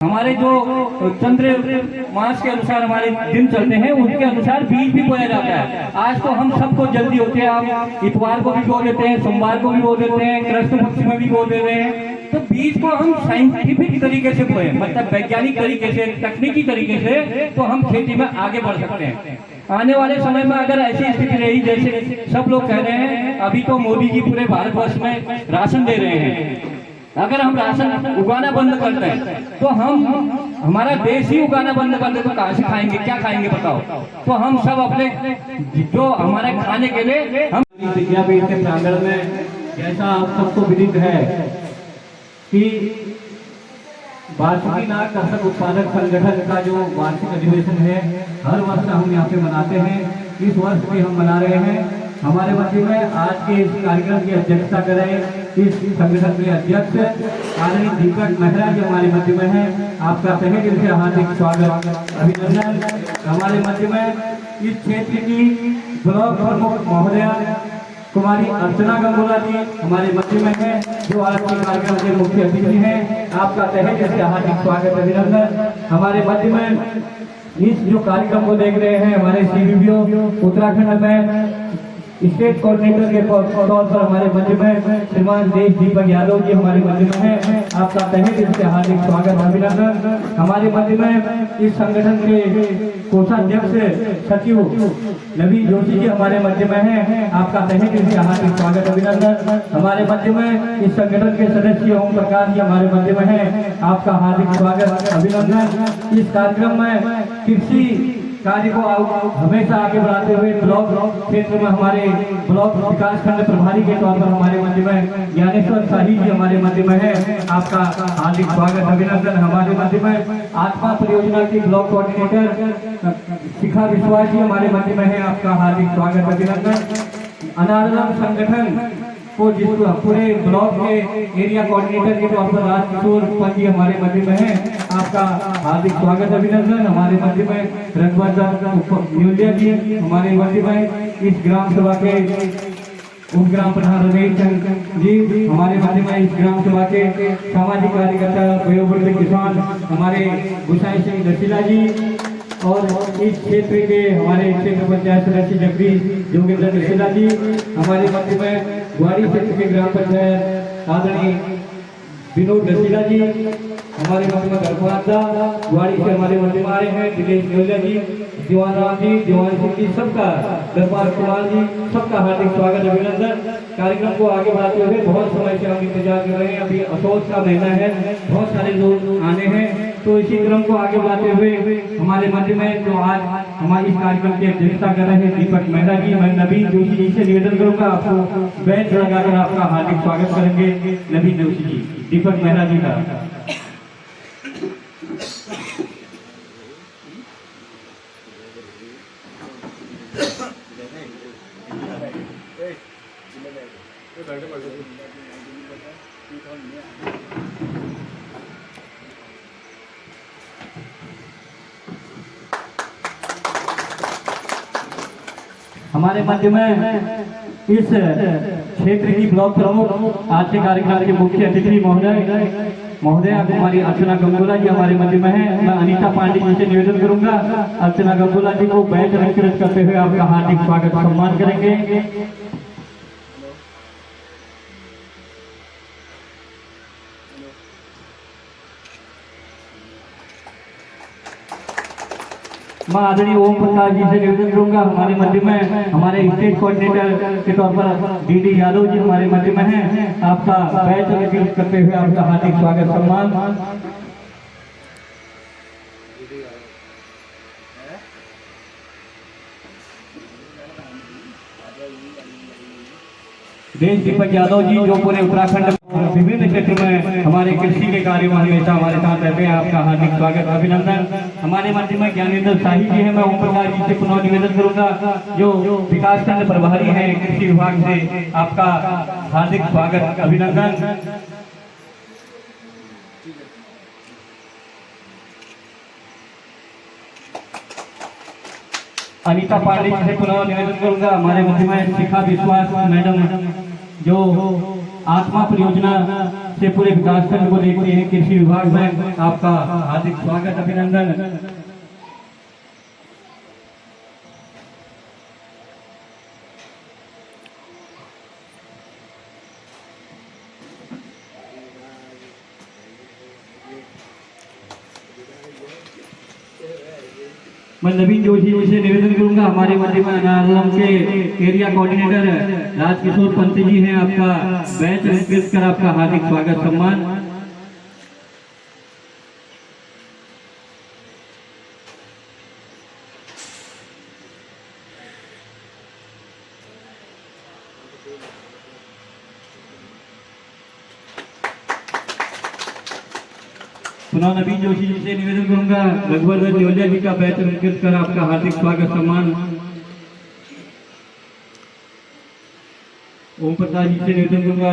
हमारे जो चंद्र मास के अनुसार हमारे दिन चलते हैं उसके अनुसार बीज भी बोया जाता है। आज तो हम सबको जल्दी होते हैं, आप इतवार को भी बो देते हैं, सोमवार को भी बो देते हैं, कृष्ण पक्ष में भी बो दे रहे हैं। तो बीज को हम साइंटिफिक तरीके से बोए, मतलब वैज्ञानिक तरीके से, तकनीकी तरीके से, तो हम खेती में आगे बढ़ सकते हैं। आने वाले समय में अगर ऐसी स्थिति रही जैसे सब लोग कह रहे हैं, अभी तो मोदी जी पूरे भारतवर्ष में राशन दे रहे हैं, अगर हम राशन उगाना बंद कर दें तो हमारा देश ही उगाना बंद कर दे तो कहां से खाएंगे, क्या खाएंगे बताओ। तो हम सब अपने जो हमारे खाने के लिए हम विद्यापीठ के प्रांगण में, जैसा आप सबको विदित है कि बासुकीनाथ कृषक उत्पादक संगठन का जो वार्षिक अधिवेशन है हर वर्ष हम यहाँ पे मनाते हैं। इस वर्ष भी हम मना रहे हैं। हमारे मध्य में आज के इस कार्यक्रम की अध्यक्षता कर रहे इस संगठन के अध्यक्ष आदरणीय दीपक मेहरा जी हमारे मध्य में हैं। आपका तहे दिल से हार्दिक स्वागत, अभिनंदन। हमारे मध्य में इस क्षेत्र की ब्लॉक प्रमुख महोदया कुमारी अर्चना गंगोला जी हमारे मध्य में है, जो आज के कार्यक्रम के मुख्य अतिथि हैं। आपका तहे दिल से हार्दिक स्वागत, अभिनंदन। हमारे मध्य में इस जो कार्यक्रम को देख रहे हैं हमारे सीबीओ उत्तराखंड में स्टेट कोऑर्डिनेटर के तौर पर हमारे मध्य में श्रीमान देश दीपक यादव जी हमारे मध्य में हैं। आपका तहे दिल से हार्दिक स्वागत, अभिनंदन। हमारे मध्य में इस संगठन के कोषाध्यक्ष सचिव नवीन जोशी जी हमारे मध्य में हैं। आपका तहे दिल से हार्दिक स्वागत, अभिनंदन। हमारे मध्य में इस संगठन के सदस्य ओम प्रकाश जी हमारे मध्य में हैं। आपका हार्दिक स्वागत, अभिनंदन। इस कार्यक्रम में कृषि कार्य को हमेशा आगे बढ़ाते हुए ब्लॉक क्षेत्र में हमारे ब्लॉक विकास खंड प्रभारी के तौर पर हमारे मध्य में ज्ञानेश्वर शाही जी हमारे मध्य में है। आपका हार्दिक स्वागत, अभिनंदन। हमारे मध्य में आत्मा परियोजना की ब्लॉक कोऑर्डिनेटर शिखा विश्वास जी हमारे मध्य में है। आपका हार्दिक स्वागत, अभिनंदन। अनारम संगठन को जिस पूरे ब्लॉक के एरिया कोऑर्डिनेटर के तौर पर राजकिशोर पंत जी हमारे मध्य में है। आपका हार्दिक स्वागत, अभिनंदन। हमारे मध्य में रघुवंश जी हमारे मध्य में इस ग्राम सभा के उपग्राम प्रधान रमेश जी हमारे मध्य में इस ग्राम सभा के सामाजिक कार्यकर्ता वयोवृद्ध किसान हमारे गुसाई सिंह रसीला जी, और इस क्षेत्र के हमारे क्षेत्र पंचायत सदस्य जगदीश जोगेंद्र रसीला जी हमारे मध्य में ग्वाड़ी क्षेत्र के ग्राम पंचायत आदरणीय विनोद रसीला जी हमारे मध्य में गरफादा ग्वाड़ी से हमारे मध्य में आए हैं। दिनेश न्योलिया जी, दीवान राम जी, दीवान सिंह जी, सबका दरबार कुमार जी, सबका हार्दिक स्वागत, अभिनंदन। कार्यक्रम को आगे बढ़ाते हुए बहुत समय से हम इंतजार कर रहे हैं। अभी असोज का महीना है, बहुत सारे लोग आने हैं, तो इसी क्रम को आगे बढ़ाते हुए हमारे मध्य में जो आज हमारी इस कार्यक्रम की अध्यक्षता कर रहे हैं दीपक मेहरा जी, मैं नवीन जोशी जी से निवेदन करूंगा आपको बेंच लगाकर आपका हार्दिक स्वागत करेंगे। नवीन जोशी जी, दीपक मेहरा जी का। हमारे मध्य में इस क्षेत्र की ब्लॉक प्रमुख आज के कार्यक्रम के मुख्य अतिथि महोदया कुमारी अर्चना गंगोला जी हमारे मध्य में है। मैं अनीता पांडे जी से निवेदन करूंगा अर्चना गंगोला जी को बेंच अलंकृत करते हुए आपका हार्दिक स्वागत सम्मान करेंगे। मैं आदरणीय ओम प्रकाश जी से निवेदन करूंगा हमारे मध्य में हमारे स्टेट कोऑर्डिनेटर के तौर पर डीडी यादव जी हमारे मध्य में हैं। आपका बैच अलंकृत करते हुए आपका हार्दिक स्वागत सम्मान। देश दीपक यादव जी जो पूरे उत्तराखंड विभिन्न क्षेत्र में हमारे कृषि के कार्यों में हमेशा हमारे साथ रहते हैं। आपका हार्दिक स्वागत, अभिनंदन। हमारे मध्य में ज्ञानेंद्र शाही जी हैं। मैं ओम प्रकाश जी से पुनः निवेदन करूंगा जो विकास खंड प्रभारी हैं कृषि विभाग से। आपका हार्दिक स्वागत, अभिनंदन। अनीता पांडे जी से पुनः निवेदन करूंगा हमारे मध्य में शिखा विश्वास मैडम जो आत्मा परियोजना से पूरे विकास खंड को देखते हैं। कृषि विभाग में आपका हार्दिक स्वागत, अभिनंदन। मैं नवीन जोशी जी से निवेदन करूंगा, हमारे मध्य में अनारम के एरिया कोऑर्डिनेटर राजकिशोर पंत जी हैं, आपका बैच अलंकृत कर आपका हार्दिक स्वागत सम्मान। पुनः नवीन जोशी जी से निवेदन करूंगा, रघुवर न्योलिया जी का बैच अलंकृत कर आपका हार्दिक स्वागत सम्मान। ओम प्रकाश जी से निवेदन करूंगा,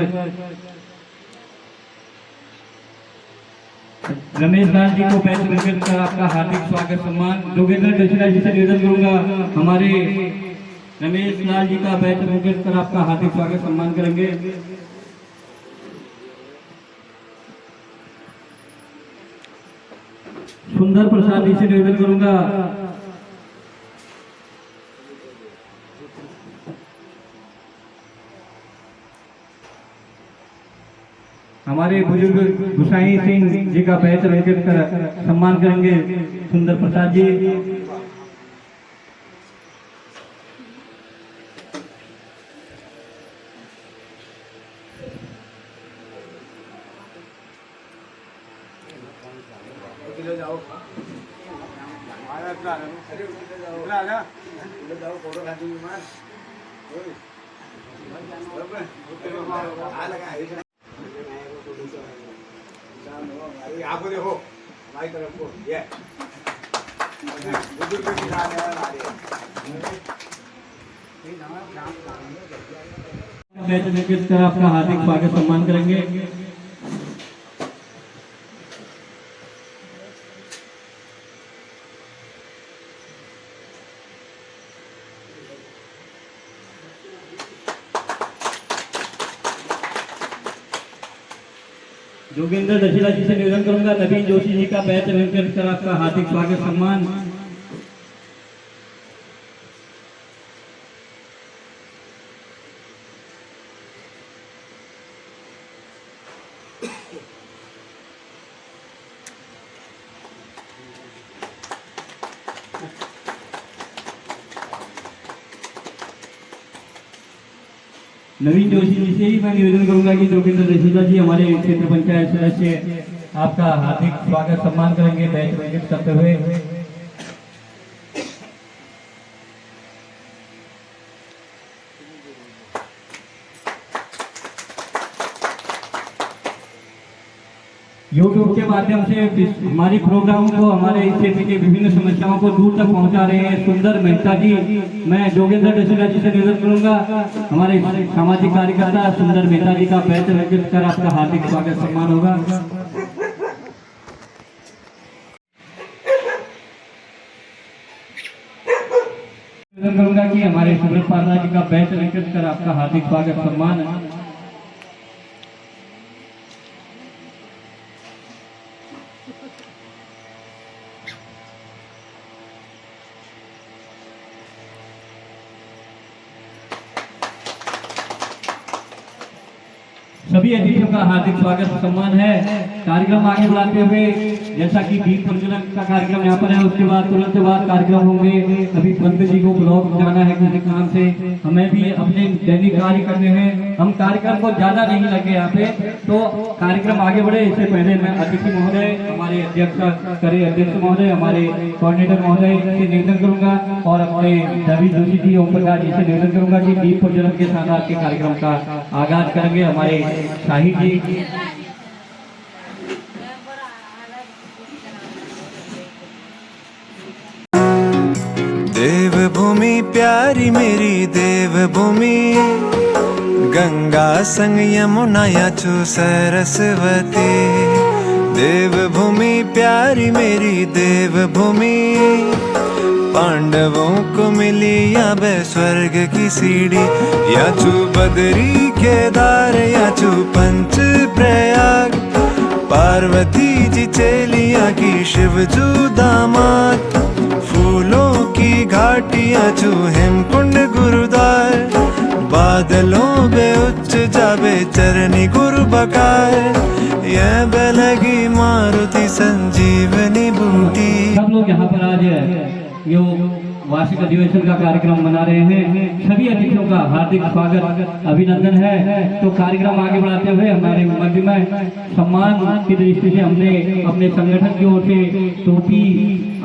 रमेश लाल जी को बैच अलंकृत कर आपका हार्दिक स्वागत सम्मान। जोगेंद्र दक्षिणा जी से निवेदन करूंगा, हमारे रमेश लाल जी का बैच अलंकृत कर आपका हार्दिक स्वागत सम्मान करेंगे। सुंदर प्रसाद जी से निवेदन करूंगा, हमारे बुजुर्ग गुसाई सिंह जी का बैच अलंकृत कर सम्मान करेंगे सुंदर प्रसाद जी। आपको देखो हमारी तरफ को ये बुजुर्ग किसान है हमारे। बैच अलंकृत कर आपका हार्दिक स्वागत सम्मान करेंगे। जोगेंद्र दक्षिणा जी से निवेदन करूंगा, नवीन जोशी जी का बैच अलंकृत कर आपका हार्दिक स्वागत सम्मान। नवीन जोशी जी से ही मैं निवेदन करूंगा कि जोगेंद्र दक्षिणा जी हमारे क्षेत्र पंचायत सदस्य आपका हार्दिक स्वागत सम्मान करेंगे बैच अलंकृत करते हुए। यूट्यूब के माध्यम से हमारी प्रोग्राम को, हमारे क्षेत्र की विभिन्न समस्याओं को दूर तक पहुंचा रहे हैं सुंदर मेहता जी। मैं जोगेंद्र दक्षिणा जी से निवेदन करूंगा, हमारे सामाजिक कार्यकर्ता सुंदर मेहता जी का बैच अलंकृत कर आपका हार्दिक स्वागत सम्मान होगा। निवेदन करूंगा कि हमारे सुब्रत पारदा जी का बैच अलंकृत कर आपका हार्दिक स्वागत सम्मान। सभी अतिथियों का हार्दिक स्वागत सम्मान है। कार्यक्रम आगे बढ़ाते हुए जैसा कि दीप प्रज्वलन का कार्यक्रम यहाँ पर है, उसके बाद तुरंत बाद कार्यक्रम होंगे। अभी पंत जी को ब्लॉक जाना है किसी काम से, हमें भी अपने दैनिक कार्य करने हैं। हम कार्यक्रम को ज्यादा नहीं लगे यहाँ पे, तो कार्यक्रम आगे बढ़े इससे पहले मैं अतिथि महोदय, हमारे अध्यक्ष महोदय, हमारे कोऑर्डिनेटर महोदय से निवेदन करूंगा और अपने रवि जोशी जी, ओम प्रकाश जी से निवेदन करूंगा कि दीप प्रज्वलन के साथ आपके कार्यक्रम का आगाज करेंगे हमारे शाही जी। देवभूमि प्यारी मेरी देवभूमि, गंगा संग यमुना याचू सरस्वती। देवभूमि प्यारी मेरी देवभूमि, पांडवों को मिली या बे स्वर्ग की सीढ़ी, या चू बदरी केदार या चू पंच प्रयाग, पार्वती जी चेलिया की शिवजू दामाद, फूलों की घाटियां चू हेमकुंड गुरुद्वार, बादलों बे उच्च जाबे चरनी गुरु बकार, ये बेलगी मारुति संजीवनी बूटी। सब लोग यहाँ पर आज यो वार्षिक अधिवेशन का कार्यक्रम मना रहे हैं। सभी अतिथियों का हार्दिक स्वागत अभिनंदन है। तो कार्यक्रम आगे बढ़ाते हुए हमारे मध्य में सम्मान की दृष्टि से हमने अपने संगठन की ओर से टोपी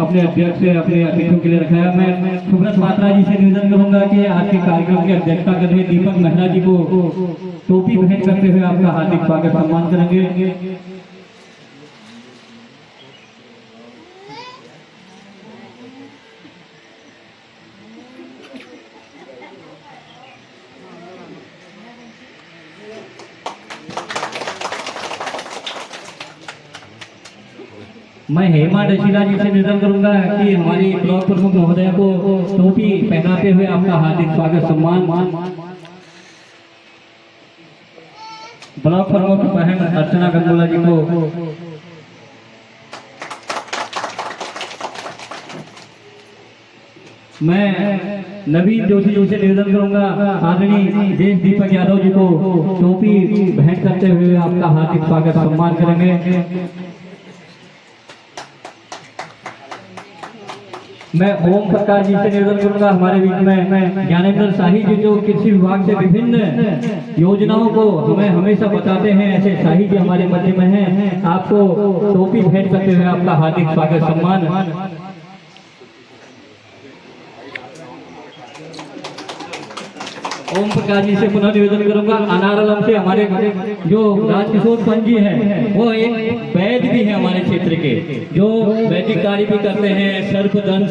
अपने अध्यक्ष से अपने अतिथियों के लिए रखाया। मैं सुब्रत पात्रा जी से निवेदन करूंगा कि आज के कार्यक्रम की अध्यक्षता कर रहे दीपक मेहरा जी को टोपी भेंट करते हुए आपका हार्दिक स्वागत सम्मान करेंगे। मैं हेमा डशीला जी से निवेदन करूंगा कि हमारी ब्लॉक प्रमुख महोदय को टोपी पहनाते हुए आपका हार्दिक स्वागत सम्मान। ब्लॉक प्रमुख बहन अर्चना गंगोला जी को मैं नवीन जोशी जी से निवेदन करूंगा आदरणीय देश दीपक यादव जी को टोपी भेंट करते हुए आपका हार्दिक स्वागत सम्मान करेंगे। मैं ओम प्रकाश जी से निवेदन करूंगा हमारे बीच में ज्ञानेंद्र शाही जी जो कृषि विभाग से विभिन्न योजनाओं को हमें हमेशा बताते हैं, ऐसे शाही जी हमारे मध्य में हैं। आपको टोपी भेंट करते हुए आपका हार्दिक स्वागत सम्मान। ओम प्रकाश जी से पुनः निवेदन करूंगा अनारलम से हमारे जो राजकिशोर पंत जी हैं, वो एक वैद्य भी है हमारे क्षेत्र के, जो वैदिक कार्य भी करते हैं, सर्पदंश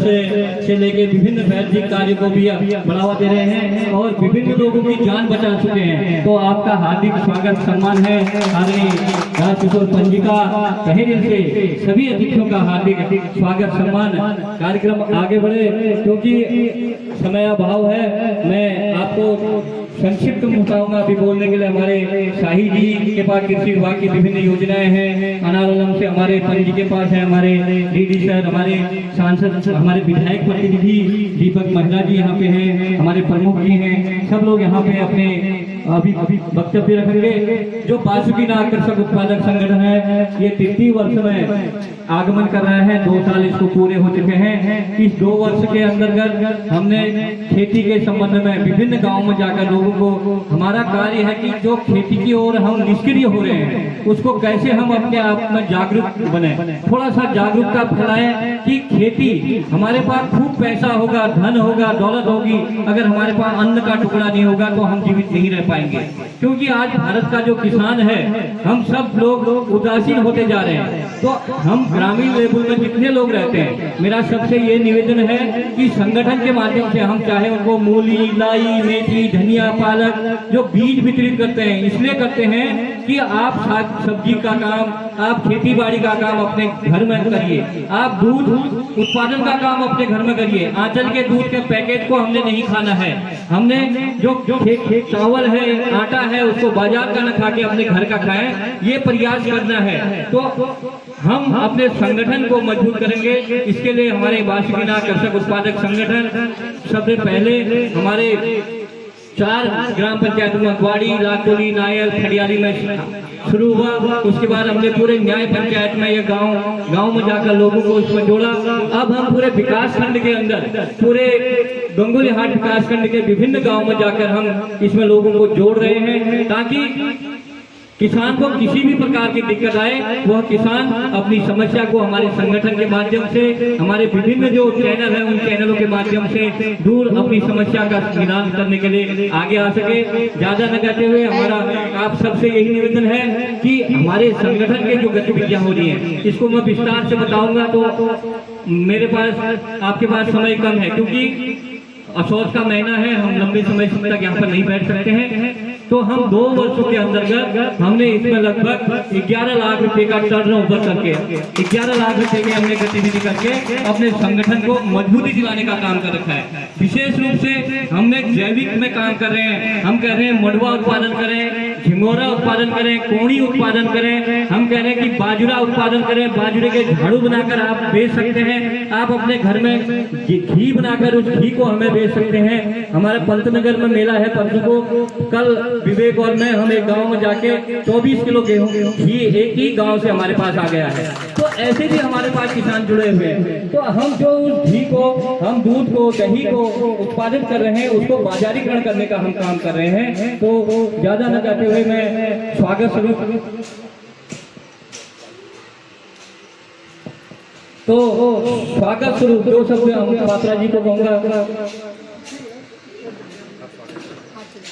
से लेके विभिन्न वैदिक कार्य को भी बढ़ावा दे रहे हैं और विभिन्न लोगों की जान बचा चुके हैं। तो आपका हार्दिक स्वागत सम्मान है आदरणीय राजकिशोर पंत जी का। तहे दिल से सभी अतिथियों का हार्दिक स्वागत सम्मान। कार्यक्रम आगे बढ़े क्योंकि समय अभाव है, मैं आपको संक्षिप्त बताऊंगा अभी बोलने के लिए। हमारे शाही जी के पास कृषि विभाग की विभिन्न योजनाएं हैं, अनारलम से हमारे पंत जी के पास है, हमारे डीडी सर, हमारे सांसद, हमारे विधायक प्रतिनिधि दीपक मेहरा जी यहाँ पे हैं, हमारे प्रमुख जी हैं, सब लोग यहाँ पे अपने अभी वक्तव्य रखेंगे। जो बासुकी आकर्षक उत्पादक संगठन है, ये 33 वर्ष में आगमन कर रहा है, 2 साल इसको पूरे हो चुके हैं। इस 2 वर्ष के अंतर्गत हमने खेती के संबंध में विभिन्न गांवों में जाकर लोगों को, हमारा कार्य है कि जो खेती की ओर हम निष्क्रिय हो रहे हैं उसको कैसे हम अपने आप में जागरूक बने, थोड़ा सा जागरूकता फैलाएं कि खेती, हमारे पास खूब पैसा होगा, धन होगा, दौलत होगी, अगर हमारे पास अन्न का टुकड़ा नहीं होगा तो हम जीवित नहीं रह पाएंगे। क्योंकि आज भारत का जो किसान है, हम सब लोग उदासीन होते जा रहे हैं। तो हम ग्रामीण लेवल में जितने लोग रहते हैं, मेरा सबसे ये निवेदन है कि संगठन के माध्यम से हम चाहे उनको मूली, लाई, मेथी, धनिया, पालक जो बीज वितरित करते हैं, इसलिए करते हैं कि आप साग सब्जी का काम, आप खेती बाड़ी का काम अपने घर में करिए, आप दूध उत्पादन का काम अपने घर में करिए। आंचल के दूध के पैकेट को हमने नहीं खाना है, हमने जो चावल है, आटा है, उसको बाजार का न खा के अपने घर का खाएं, ये प्रयास करना है। तो हम अपने संगठन को मजबूत करेंगे। इसके लिए हमारे बासुकी आकर्षक उत्पादक संगठन सबसे पहले हमारे 4 ग्राम पंचायतों में ग्वाड़ी, लातोली, नायल, खड़ियाली में शुरू हुआ। उसके बाद हमने पूरे न्याय पंचायत में ये गांव में जाकर लोगों को इसमें जोड़ा। अब हम पूरे विकास खंड के अंदर, पूरे गंगोली हाट विकास खंड के विभिन्न गांव में जाकर हम इसमें लोगों को जोड़ रहे हैं, ताकि किसान को किसी भी प्रकार की दिक्कत आए, वह किसान अपनी समस्या को हमारे संगठन के माध्यम से, हमारे विभिन्न जो चैनल हैं, उन चैनलों के माध्यम से दूर अपनी समस्या का निदान करने के लिए आगे आ सके। ज्यादा न कहते हुए हमारा आप सबसे यही निवेदन है कि हमारे संगठन के जो गतिविधियां हो रही हैं, इसको मैं विस्तार से बताऊंगा तो मेरे पास, आपके पास समय कम है, क्योंकि असौच का महीना है, हम लंबे समय तक यहाँ पर नहीं बैठ सकते हैं। तो हम 2 वर्षों के अंतर्गत हमने इसमें लगभग 11 लाख रुपए का टर्नओवर करके 11 लाख रुपए की हमने गतिविधि करके अपने संगठन को मजबूती दिलाने का काम कर रखा है। विशेष रूप से हमने जैविक में काम कर रहे हैं। हम कह रहे हैं मडुआ उत्पादन करें, झिंगोरा उत्पादन करें, कोणी उत्पादन करें। हम कह रहे हैं कि बाजरा उत्पादन करें, बाजरे के झाड़ू बनाकर आप बेच सकते हैं। आप अपने घर में घी बनाकर उस घी को हमें बेच सकते हैं। हमारे पंतनगर में मेला है परसों को, कल विवेक और मैं हम एक गांव में जाके 24 किलो गेहूं घी एक ही गांव से हमारे पास आ गया है। तो ऐसे भी हमारे पास किसान जुड़े हुए हैं। तो हम जो उस घी को, हम दूध को, दही को उत्पादित कर रहे हैं, उसको बाजारीकरण करने का हम काम कर रहे हैं। तो ज्यादा न कहते हुए मैं स्वागत स्वरूप जो शब्द हम पात्रा जी को कहूँगा।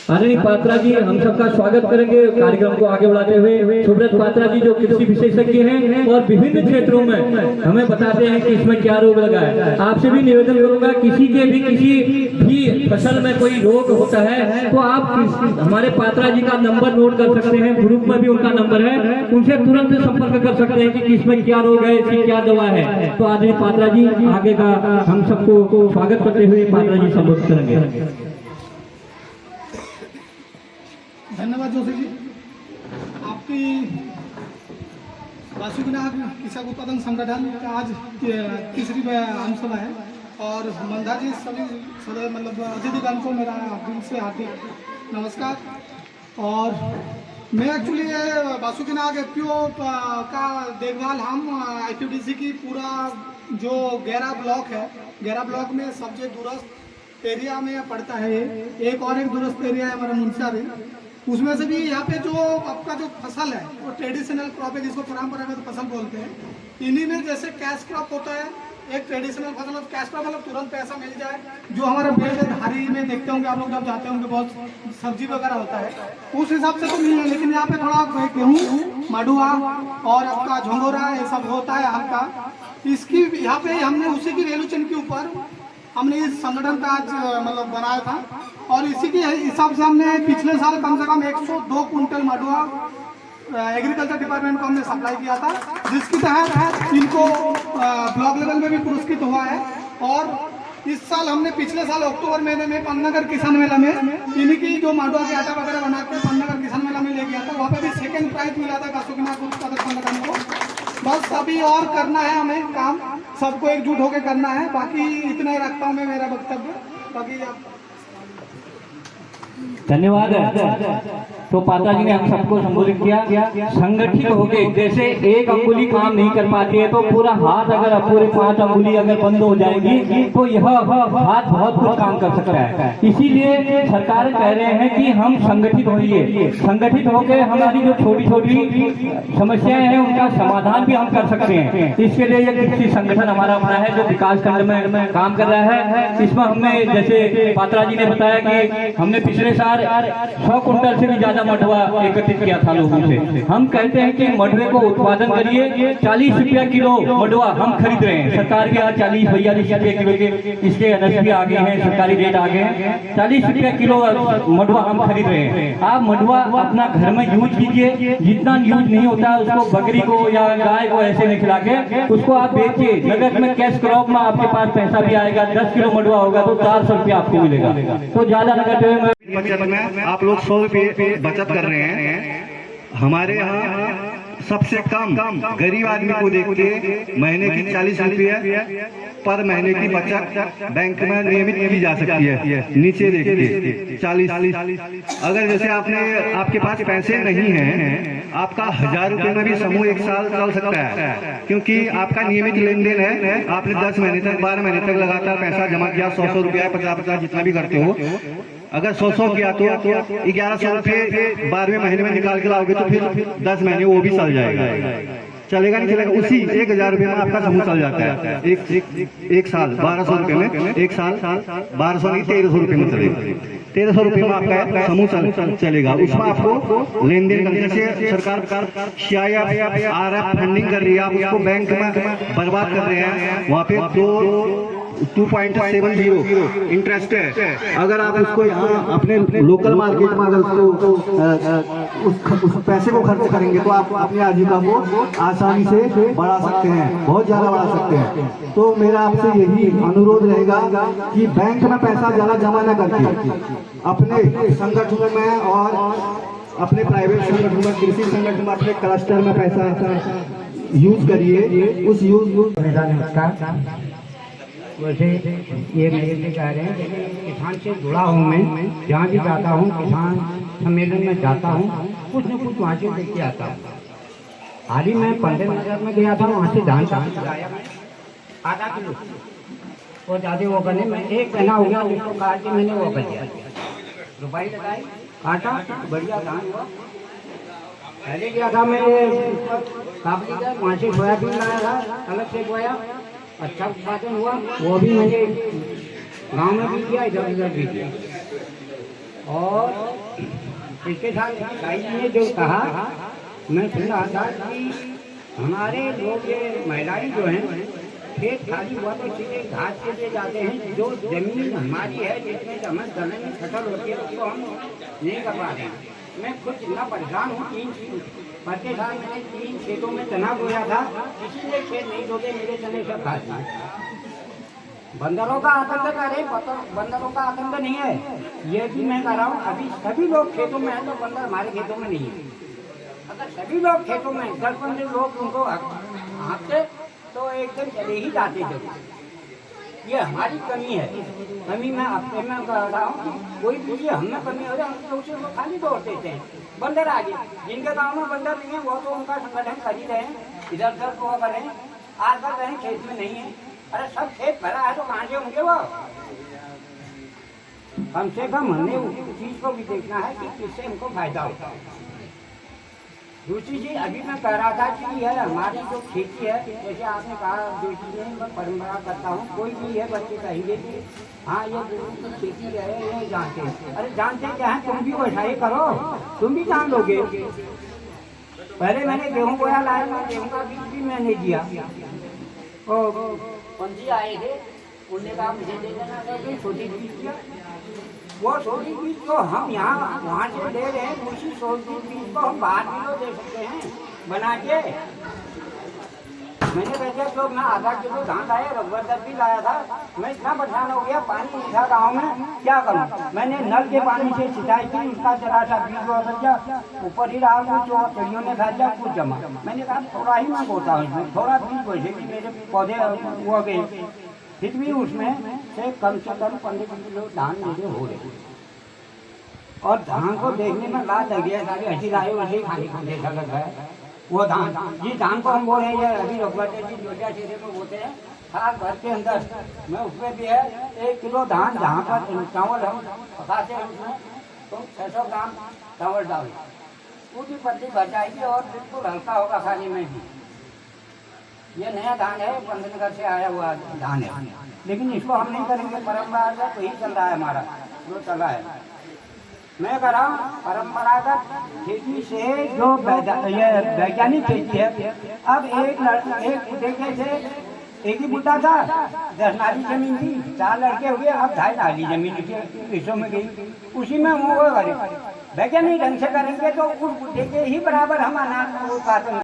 आदरणीय पात्रा जी हम सबका स्वागत करेंगे कार्यक्रम को आगे बढ़ाते हुए। सुब्रत पात्रा जी जो कृषि विशेषज्ञ हैं और विभिन्न क्षेत्रों में हमें बताते हैं कि इसमें क्या रोग लगा है। आपसे भी निवेदन करूंगा, किसी भी फसल में कोई रोग होता है तो आप हमारे पात्रा जी का नंबर नोट कर सकते हैं। ग्रुप में भी उनका नंबर है, उनसे तुरंत संपर्क कर सकते हैं कि किसमें क्या रोग है, इसकी क्या दवा है। तो आदरणीय पात्रा जी आगे का हम सबको स्वागत करते हुए पात्रा जी संबोधित करेंगे। धन्यवाद जोशी जी। आपकी वासुकीनाग किसान उत्पादन संगठन का आज तीसरी आमसभा है और मंदा जी सभी मतलब अतिथिगण को मेरा दिल से हार्दिक नमस्कार। और मैं एक्चुअली वासुकीनाग एफपीओ का देखभाल हम IPDC की पूरा जो गैरा ब्लॉक है, गैरा ब्लॉक में सबसे दूरस्थ एरिया में पड़ता है। एक दूरस्थ एरिया है हमारा मुंशियारी, उसमें से भी यहाँ पे जो आपका जो फसल है वो ट्रेडिशनल क्रॉप है, जिसको परंपरागत फसल बोलते हैं। इन्हीं में जैसे कैश क्रॉप होता है, एक ट्रेडिशनल फसल और कैश क्रॉप मतलब तुरंत पैसा मिल जाए। जो हमारा पेड़ धारी में देखते होंगे आप लोग, जब जाते होंगे बहुत सब्जी वगैरह होता है, उस हिसाब से तो नहीं है। लेकिन यहाँ पे थोड़ा गेहूँ, मडुआ और आपका झंगोरा ये सब होता है हल्का। इसकी यहाँ पे हमने उसी की वैल्यू चेन के ऊपर हमने इस संगठन का आज मतलब बनाया था और इसी के हिसाब से हमने पिछले साल कम से कम 102 कुंटल मडुआ एग्रीकल्चर डिपार्टमेंट को हमने सप्लाई किया था, जिसके तहत इनको ब्लॉक लेवल में भी पुरस्कृत हुआ है। और इस साल हमने पिछले साल अक्टूबर महीने में पन्नागर किसान मेला में इन्हीं की जो मडुआ के आटा वगैरह बना के पन्नागर किसान मेला में ले गया था। वहाँ पे भी 2nd प्राइज मिला था वासुकीनाग उत्पादक संगठन को। बस अभी और करना है हमें काम, सबको एकजुट होकर करना है। बाकी इतना ही रखता हूँ मैं मेरा वक्तव्य। बाकी आप धन्यवाद। तो पात्रा जी ने हम सबको संबोधित किया। संगठित होके जैसे एक अंगुली काम नहीं कर पाती है तो पूरा हाथ अगर पूरे 5 अंगुली अगर बंद हो जाएगी तो यह हाथ बहुत कुछ काम कर सकता है। इसीलिए सरकार कह रहे हैं कि हम संगठित होइए। संगठित होकर हमारी जो छोटी छोटी समस्याएं हैं उनका समाधान भी हम कर सकते हैं। इसके लिए एक कृषि संगठन हमारा बना है जो विकास खंड में काम कर रहा है। इसमें हमने जैसे पात्रा जी ने बताया कि हमने पिछले साल 100 कुंटल से भी ज्यादा मडुआ एकत्रित किया था लोगों से। हम कहते हैं कि मडुए को उत्पादन करिए। 40 रुपया किलो मडुआ हम खरीद रहे हैं। सरकार के यहाँ 40-42 रुपये किलो के इसके NSP आ गए हैं, सरकारी रेट आ गए हैं। 40 रुपया किलो मडुआ हम खरीद रहे हैं। आप मडुआ अपना घर में यूज कीजिए। जितना यूज नहीं होता है उसको बकरी को या गाय को ऐसे नहीं खिला के उसको आप बेचिए। नगद में कैश क्रॉप में आपके पास पैसा भी आएगा। 10 किलो मडुआ होगा तो 400 रुपया आपको मिलेगा। तो ज्यादा नगद बचत में आप लोग 100 रुपये बचत कर रहे हैं। हमारे यहाँ सबसे कम गरीब आदमी को देख के महीने की 40 रुपये पर महीने की बचत बैंक में नियमित की जा सकती है। नीचे देखिए 40। अगर जैसे आपके पास पैसे नहीं हैं, आपका 1000 रुपये में भी समूह 1 साल चल सकता है, क्योंकि आपका नियमित लेन देन है। आपने 10 महीने तक 12 महीने तक लगातार पैसा जमा किया, 100 रुपया 50 जितना भी करते हो। अगर 100 किया तो 1100 रुपये 12वें महीने में निकाल के लाओगे तो फिर 10 महीने वो भी चल जाएगा। चलेगा नहीं चलेगा? उसी 1000 रुपये में आपका समूह चल जाता है। एक साल 1200 रुपये में, एक साल 1200 नहीं 1300 रुपये में चलेगा। 1300 रुपये में आपका समूह चलेगा। उसमें आपको लेन देन करने से सरकार CIF RF फंडिंग कर रही है। आप उसको बैंक में बर्बाद कर रहे हैं। वहाँ पे 2 2.70 इंटरेस्ट है। अगर आप उसको यहाँ अपने लोकल मार्केट में अगर उसको उस पैसे को खर्च करेंगे तो आप अपनी आजीविका को आसानी से बढ़ा सकते हैं, बहुत ज़्यादा बढ़ा सकते हैं। तो मेरा आपसे यही अनुरोध रहेगा कि बैंक में पैसा ज़्यादा जमा न करके अपने संगठनों में और अपने प्राइवेट संगठन में, कृषि संगठन में, अपने क्लस्टर में पैसा यूज करिए। उस यूज नमस्कार। वैसे ये मेरे कह रहे हैं कि किसान से जुड़ा हूँ मैं, जहाँ भी जाता हूँ किसान सम्मेलन में जाता हूँ, कुछ न कुछ वहाँ से देख के आता हूँ। हाल ही मैं पंडित नगर में गया था, वहाँ से धान का लाया मैं आधा किलो, और ज़्यादा वो करने मैं एक महीना हो गया उसको काट के मैंने वो कर दिया, रुपाई लगाई, काटा, बढ़िया धान हुआ। पहले गया था मैं काबली का, वहाँ से सोयाबीन लाया था, अलग से बोया, अच्छा उत्पादन हुआ, वो भी मैंने गांव में भी किया, इधर उधर भी किया। और इसके साथ भाई जी ने जो कहा, मैं सुन रहा था कि हमारे लोग ये महिलाएं जो हैं खेत खाली हुआ तो सीधे घास के लिए जाते हैं, जो जमीन हमारी है जिसमें हमें गले में फसल होती है उसको हम नहीं कर पा रहे हैं। मैं खुद इतना परेशान हूँ, 3 बच्चे साल मैंने 3 खेतों में चना बोया था, किसी ने खेत नहीं जोते, मेरे चने सब खा दिए। बंदरों का आतंक करे, बंदरों का आतंक नहीं है, ये भी मैं कह रहा हूँ। अभी सभी लोग खेतों में हैं तो बंदर हमारे खेतों में नहीं है। अगर सभी लोग खेतों में 10-15 लोग उनको हाँकते तो एकदम चले ही जाते जरूर। ये हमारी कमी है, कमी मैं अपने में कह रहा हूँ। कोई पूछिए हमें कमी हो जाए तो उसे वो खाली तोड़ देते हैं, बंदर आगे। जिनके गांव में बंदर नहीं है वो तो उनका संगठन खरीद रहे हैं, इधर उधर को करें, आज तक कहीं खेत में नहीं है। अरे सब खेत भरा है तो कहाँ से होंगे वो? कम से कम हमें उस चीज़ को भी देखना है कि किससे हमको फायदा होता है। दूसरी चीज़ अभी मैं कह रहा था कि यह हमारी जो खेती है, जैसे आपने कहा जो चीज़ें मैं परंपरा करता हूँ, कोई भी है बच्चे कहेंगे कि हाँ ये की खेती है, ये जानते हैं। अरे जानते क्या है, तुम भी वैसा ही करो, तुम भी जान लोगे। पहले मैंने गेहूँ बोया लाया, मैं गेहूँ का बीज भी मैंने दिया। पंजी आए थे, उन्होंने कहा मुझे दे देना, छोटी बीज दिया। वो छोटी बीज को हम यहाँ वहाँ से ले रहे हैं, उसी छोटी बीज को हम बाहर भी तो दे सकते हैं बना के। मैंने कहा तो मैं आधा किलो धान लाया, रबर दब भी लाया था। मैं इतना परेशान हो गया, पानी नहीं था गाँव में, क्या करूँ। मैंने नल के पानी से सिंचाई की, उसका जरा सा बीज हुआ बच गया, ऊपर ही रहा कुछ और चिड़ियों ने खा दिया, कुछ जमा। मैंने कहा थोड़ा ही मैं बोता हूँ, थोड़ा बीज वैसे भी मेरे पौधे हुआ गए, फिर भी उसमें से कम 15 किलो धान मेरे हो रहे। और धान को देखने में लाज लग गया, सारी हंसी लाए वैसे ही खाने को जैसा लग रहा है वो धान। जिस धान को हम बोल रहे हैं अभी रखवाटे जी जोजा चेहरे में बोलते हैं, खास घर के अंदर में उसमें भी है 1 किलो धान, जहाँ पर चावल हम पकाते हैं उसमें तो 600 ग्राम चावल डाल, पूरी पत्ती भर जाएगी और बिल्कुल हल्का होगा खाने में भी। ये नया धान है, पंतनगर से आया हुआ धान है, लेकिन इसको हम नहीं करेंगे, परंपरागत तो ही चल रहा है हमारा जो चल रहा है। मैं कह रहा हूँ परंपरागत खेती से जो वैज्ञानिक खेती है। अब एक देखे थे, एक ही बुढ़ा था, 10 नाली जमीन थी, 4 लड़के हुए, अब 2.5 नाली जमीन के हिस्सों में गई, उसी में वो करे। वैज्ञानिक ढंग से करेंगे तो उस बुढ़े के ही बराबर हम अनाज उत्पादन